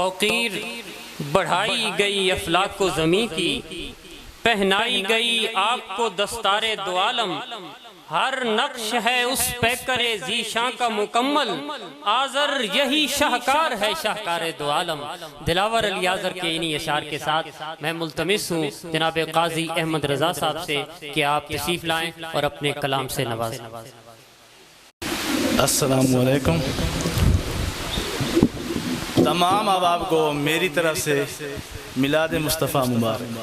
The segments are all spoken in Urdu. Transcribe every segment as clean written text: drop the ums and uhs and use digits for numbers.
توقیر بڑھائی گئی افلاک و زمیں کی، پہنائی گئی آپ کو دستار دو عالم، ہر نقش ہے اس پیکر ذیشاں کا مکمل، آذر یہی شاہکار ہے شاہکار دو عالم۔ دلاور علی آذر کے انہی اشعار کے ساتھ میں ملتمس ہوں جناب قاضی احمد رضا صاحب سے کہ آپ تشریف لائیں اور اپنے کلام سے نوازیں۔ السلام علیکم۔ تمام احباب کو میری طرف سے میلاد مصطفیٰ مبارک۔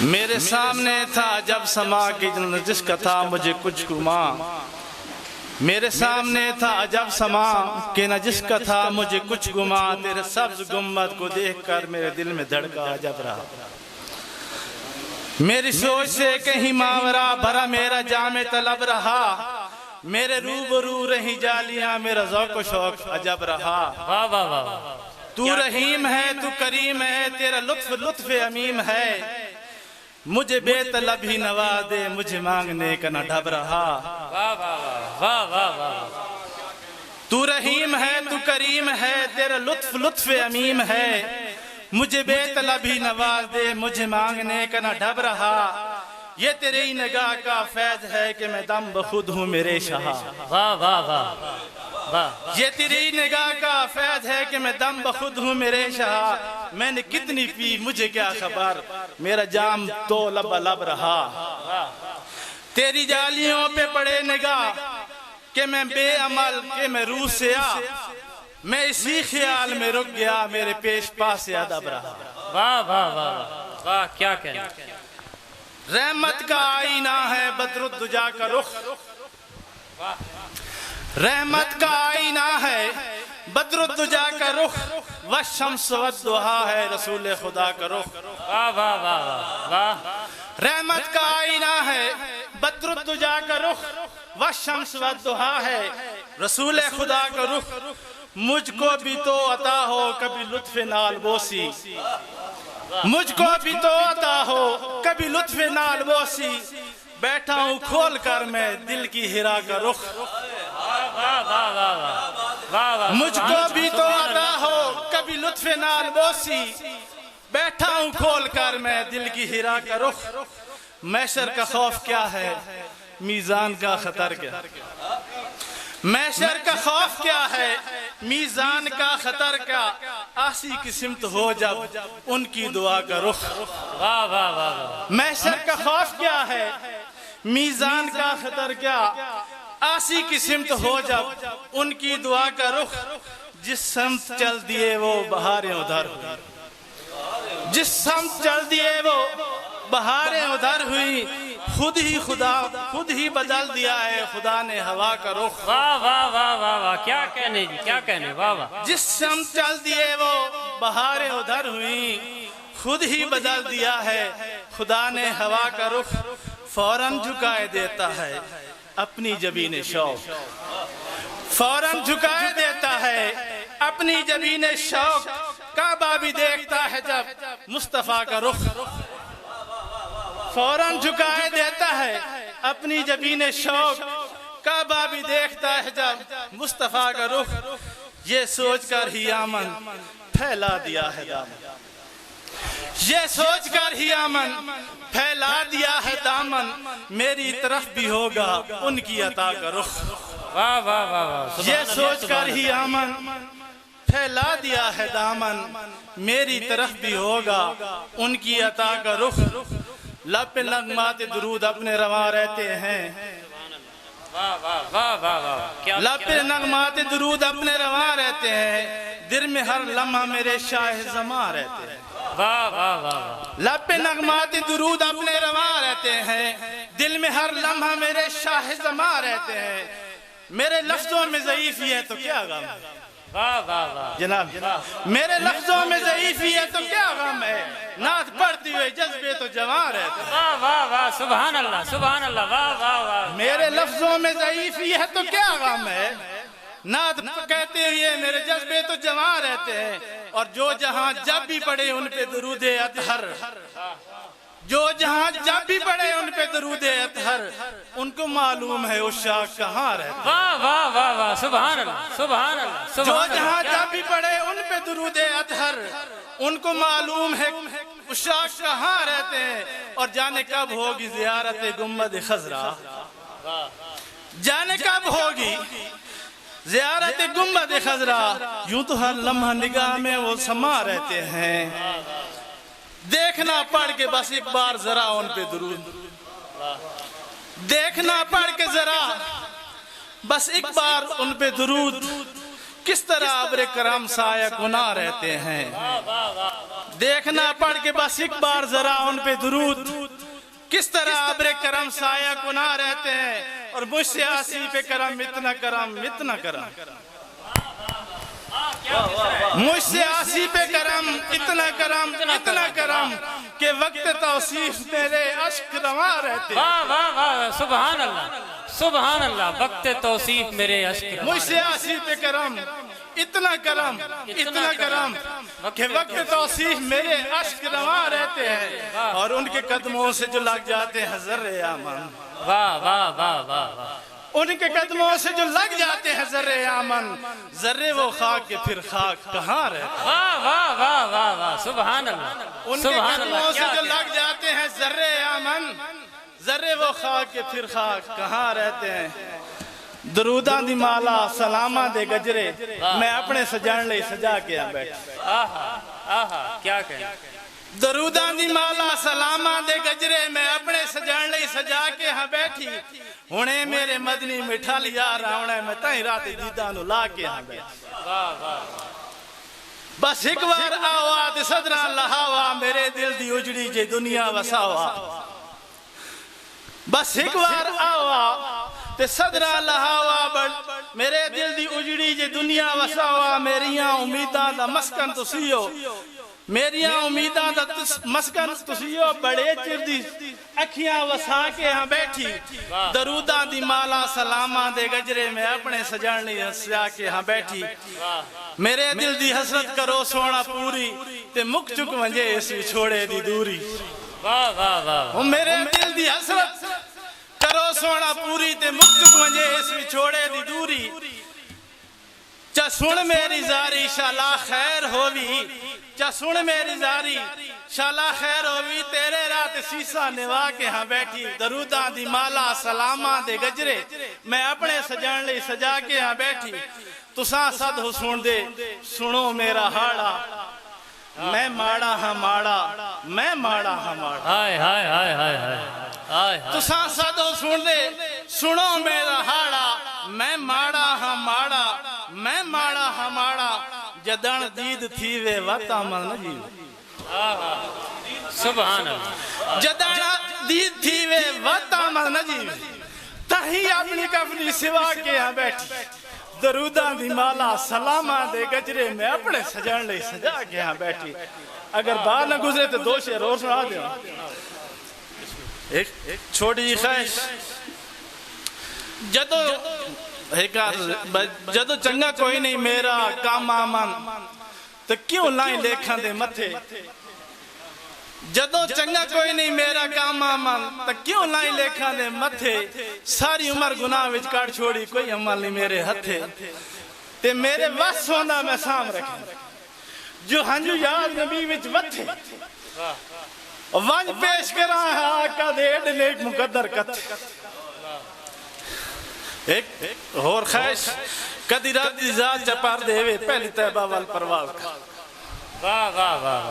میرے سامنے تھا جب سما کی جس کا تھا مجھے کچھ گما، میرے سامنے تھا جب سما کہ نہ جس کا تھا مجھے کچھ گما، تیرے سبز گنبد کو دیکھ کر میرے دل میں دھڑکا عجب رہا، میری سوچ سے کہیں ماورا بھرا میرا جام طلب رہا، میرے روبرو رہی جالیاں میرا ذوق و شوق عجب رہا۔ واہ واہ واہ، تو رحیم ہے تو کریم ہے، تیرا لطف عمیم ہے، مجھے بے طلب ہی نواز دے، مجھے مانگنے کا نہ ڈھب رہا۔ واہ واہ واہ واہ واہ، تو رحیم ہے تو کریم ہے، تیرا لطف عمیم ہے، مجھے بے طلب ہی نواز دے، مجھے مانگنے کا نہ ڈھب رہا، یہ تیری نگاہ کا فیض ہے کہ میں دم بخود ہوں میرے شاہ۔ واہ واہ واہ واہ، یہ تیری نگاہ کا فیض ہے کہ میں دم بخود ہوں میرے شاہ، میں نے کتنی پی مجھے کیا خبر، میرا جام تو لب رہا، تیری جالیوں پہ پڑے نگاہ کہ میں بے عمل کہ میں روح سے آ، میں اسی خیال میں رک گیا، میرے پیش پاس ادب رہا۔ واہ واہ واہ واہ، کیا کہنا۔ رحمت کا آئینہ ہے بدر الدجا کا رخ، رحمت کا آئینہ ہے بدر الدجا کا رخ، والشمس والضحا ہے رسول خدا کا رخ۔ واہ واہ واہ واہ، رحمت کا آئینہ ہے بدر الدجا کا رخ، والشمس والضحا ہے رسول خدا کا رخ، مجھ کو بھی تو عطا ہو کبھی لطف نال بوسی، مجھ کو بھی تو عطا ہو کبھی لطف نال بوسی، بیٹھا ہوں کھول کر میں دل کی ہرا کا رخ، مجھ کو بھی تو عطا ہو کبھی لطف نال بوسی، بیٹھا ہوں کھول کر میں دل کی ہرا کا رخ، محشر کا خوف کیا ہے میزان کا خطر کیا، محشر کا خوف کیا ہے میزان کا خطر کیا، آسی کی سمت ہو جب ان کی دعا کا رخ۔ واہ واہ واہ، محشر کا خوف کیا ہے میزان کا خطر کیا، آسی کی سمت ہو جب ان کی دعا کا رخ، جس سمت چل دیے وہ بہاریں ادھر ہوئی، جس سمت چل دیے وہ بہاریں ادھر ہوئی، خود ہی بدل دیا ہے خدا نے ہوا کا رخ۔ واہ واہ واہ واہ واہ، کیا کہنے جی، کیا کہنے، واہ واہ۔ جس سمت چل دیے وہ بہاریں ادھر ہوئی، خود ہی بدل دیا ہے خدا نے ہوا کا رخ، فوراً جھکائے دیتا ہے اپنی جبین شوق، فوراً جھکائے دیتا ہے اپنی جبین شوق، کعبہ بھی دیکھتا ہے جب مصطفیٰ کا رخ، فوراً جھکائے دیتا ہے اپنی جبین شوق، کعبہ بھی دیکھتا ہے جب مصطفیٰ کا رخ، یہ سوچ کر ہی آمن پھیلا دیا ہے دامن، یہ سوچ کر ہی آمن پھیلا دیا ہے دامن، میری طرف بھی ہوگا ان کی عطا کا رخ، واہ واہ واہ واہ، یہ سوچ کر ہی آمن پھیلا دیا ہے دامن، میری طرف بھی ہوگا ان کی عطا کا رخ، لب پہ نغمات درود اپنے رواں رہتے ہیں، لب پہ نغمات درود اپنے رواں رہتے ہیں، دل میں ہر لمحہ میرے شاہ زماں رہتے ہیں، لب پہ نغمات درود اپنے رواں رہتے ہیں، دل میں ہر لمحہ میرے شاہ زماں رہتے ہیں، میرے لفظوں میں ضعیفی ہے تو کیا غم ہے جناب، میرے لفظوں میں ضعیفی ہے تو کیا غم ہے، نعت پڑھتی ہوئے جذبے تو جوان رہتے ہیں، واہ واہ واہ، سبحان اللہ سبحان اللہ، واہ واہ واہ، میرے لفظوں میں ضعیفی ہے تو کیا غم ہے، نعت کہتے ہوئے میرے جذبے تو جوان رہتے ہیں، اور جو جہاں جب بھی پڑھے ان پہ درود اطہر، جو جہاں جب بھی پڑھے ان پہ درود اطہر، ان کو معلوم ہے عشاق کہاں رہتے۔ واہ واہ واہ واہ، سبحان اللہ سبحان اللہ جو سبحان اللہ۔ جہاں جب بھی پڑھے ان پہ درود اطہر، ان کو معلوم ہے عشاق کہاں رہتے ہیں۔ اور جانے کب ہوگی زیارت گنبد خضرا، جانے کب ہوگی زیارت گنبد خضرا، یوں تو ہر لمحہ نگاہ میں وہ سما رہتے ہیں۔ دیکھنا پڑھ کے بس ایک بار ذرا ان پہ درود، دیکھنا پڑھ کے ذرا بس ایک بار ان پہ درود، کس طرح ابر کرم سایہ گناہ رہتے ہیں۔ دیکھنا پڑھ کے بس ایک بار ذرا ان پہ درود، کس طرح ابر کرم سایہ گناہ رہتے ہیں۔ اور مجھ سے آسی پہ کرم اتنا کرم اتنا کرم، مجھ سے آسی پہ کرم اتنا کرم اتنا کرم کہ وقت توصیف میرے اشک رواں رہتے۔ واہ واہ واہ، سبحان اللہ سبحان اللہ، وقت توصیف میرے اشک۔ مجھ سے آسی پہ کرم اتنا کرم اتنا کرم کہ وقت توصیف میرے اشک رواں رہتے ہیں۔ اور ان کے قدموں سے جو لگ جاتے ہیں ذرے آمن، واہ واہ واہ واہ واہ، ان کے قدموں سے جو لگ جاتے ہیں ذرے آمن، ذرے وہ خاک کے پھر خاک کہاں رہتے۔ واہ واہ واہ واہ واہ، سبحان اللہ ان کے سبحان قدموں اللہ۔ سے جو لگ جاتے ہیں ذرے آمن، ذرے وہ خاک کے پھر خاک کہاں رہتے ہیں۔ دروداں دی مالا سلاماں دے گجرے میں اپنے سجان لئی سجا کے آ بیٹھا۔ آہا آہا، کیا کہیں۔ دروداں دی مالا سلاماں دے گجرے میں اپنے سجان لئی سجا کے ہاں بیٹھی، ہونے میرے مدنی مٹھا لیا راونے میں تائیں رات دیداں نو لا کے ہاں بیٹھی۔ بس ایک بار آوا تے صدرہ لہاوا، میرے دل دی اجڑی جے دنیا وساوا۔ بس ایک بار آوا تے صدرہ لہاوا، میرے دل دی اجڑی جے دنیا وساوا۔ میریاں امیداں دا مسکن تسیو، میریاں امیداں دا مسکن تسیو، بڑے چر دی اکھیاں وسا کے ہاں بیٹھی۔ دروداں دی مالا سلاماں دے گجرے میں اپنے سجان لئی سجا کے ہاں بیٹھی۔ میرے دل دی حسرت کرو سونا پوری تے مک چک ونجے اس وچھوڑے دی دوری۔ واہ واہ واہ، میرے دل دی حسرت کرو سونا پوری تے مک چک ونجے اس وچھوڑے دی دوری۔ چا سن میری زاری شالا خیر ہووی، چا سن میری زاری شالا خیر ہووی، تیرے رات سیسا نوا کے ہاں بیٹھی۔ دروداں دی مالا سلاماں دے گجرے میں اپنے سجان لئی سجا کے ہاں بیٹھی۔ تساں صد ہو سن دے سنو میرا ہاڑا، میں ماڑا ہاں ماڑا، میں ماڑا ہاں ماڑا۔ ہائے ہائے ہائے ہائے ہائے ہائے، تساں صد ہو سن دے سنو میرا ہاڑا، میں ماڑا ہاں ماڑا، میں ماڑا ہاں ماڑا، جدن دید تھی وے وقت عمل نہ جیوے۔ سبحان اللہ، جدن دید تھی وے وقت عمل نہ جیوے، تہی اپنی کفنی سوا کے ہاں بیٹھی۔ دروداں دی مالا سلاماں دے گجرے میں اپنے سجان لئی سجا کے ہاں بیٹھی۔ اگر باہر نہ گزرے تو دو شعر اور سنا دیں۔ ایک چھوٹی خواہش، جدو چنگا کوئی نہیں میرا کام آمن تو کیوں لائیں لیکھاں دے متھے۔ جدو چنگا کوئی نہیں میرا کام آمن تو کیوں لائیں لیکھاں دے متھے۔ ساری عمر گناہ وچ کاٹ چھوڑی کوئی عمل نہیں میرے ہتھے، تے میرے وس ہوندہ میں سام رکھیں جو ہنجو یاد نبی وچ وتھے۔ ونج پیش کراں ہے آقا دے نیک مقدر کتھے۔ ایک اور خواہش، کدی رات دی ذات چپار دے وے پہلی طیبہ وال پرواز کا۔ واہ واہ واہ،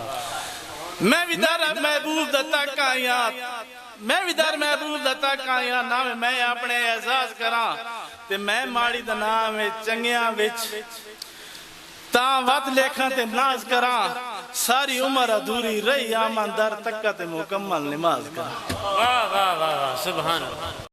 میں بھی در محبوب دتا کائیات، میں بھی در محبوب دتا کائیات، نام میں اپنے اعزاز کراں تے میں ماڑی دا نام چنگیاں وچ تاں وقت لیکھاں تے ناز کراں۔ ساری عمر ادھوری رہی آمن در تکت مکمل نماز کراں۔ واہ واہ واہ، سبحان اللہ۔